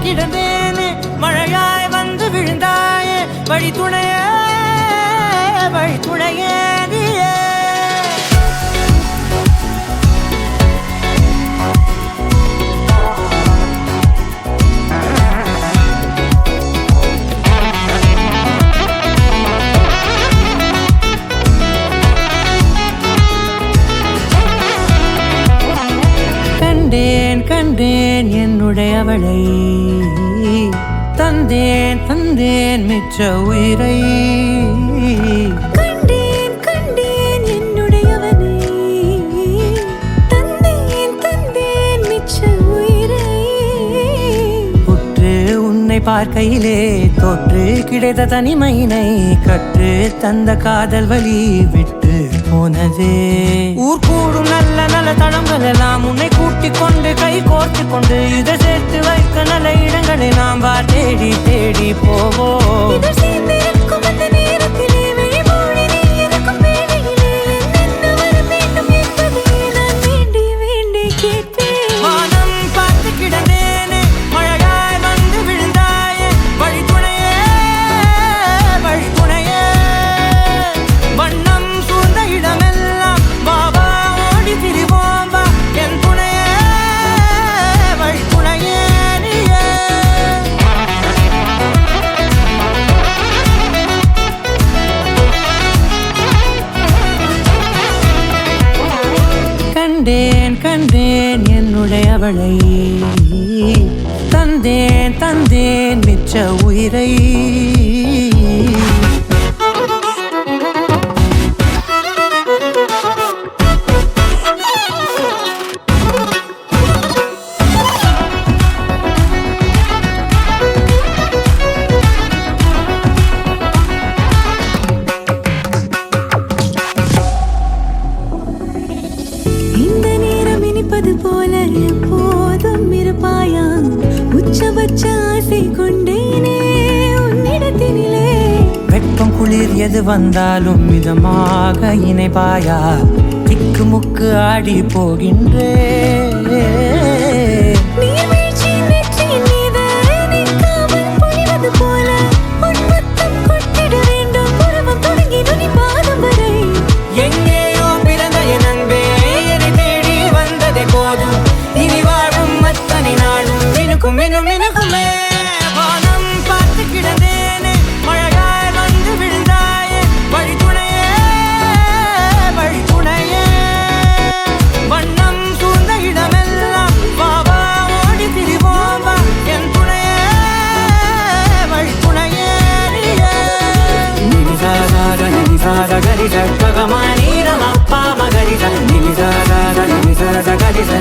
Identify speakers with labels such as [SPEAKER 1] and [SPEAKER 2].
[SPEAKER 1] கிடந்தேனே மழையாய் வந்து விழுந்தாயே வழி துணையே நீயே கண்டேன் என்னுடையவளை தந்தேன் மிச்ச உயிரை
[SPEAKER 2] கண்டேன் என்னுடையவனை தந்தேன் மிச்ச உயிரை
[SPEAKER 1] உற்று உன்னை பார்க்கையிலே தோற்று கிடைத்த தனிமையினை கற்று தந்த காதல் வழி விட்டு போனதே ஊர் கூடும் நல்ல நல்ல தளங்கள் எல்லாம் உன்னை கூட்டிக் கொண்டு கை கோர்த்து கொண்டு இதை சேர்த்து வைக்க நல்ல இடங்களை நாம் தேடி போவோம். கண்டேன் என்னுடையவளை தந்தேன் மிச்ச உயிரை
[SPEAKER 2] போல எப்போதும் இருப்பாயா உச்சபட்ச ஆசை கொண்டேனே உன்னிடத்தினிலே
[SPEAKER 1] வெப்பம் குளிர் எது வந்தாலும் மிதமாக இணைப்பாயா திக்கு முக்கு ஆடி போகின்றே மினுக்குமே வானம் பார்த்து கிடந்தேனே மழையாய் வந்து விழுந்தாயே வழி துணையே வண்ணம் சூழ்ந்த இடமெல்லாம் வாவா ஓடி திரிவோம் வா என் துணையே வழி துணையே நிலிசாக கரிச ககமானீரம் அப்பா மகரிச நிலிசாக கரிச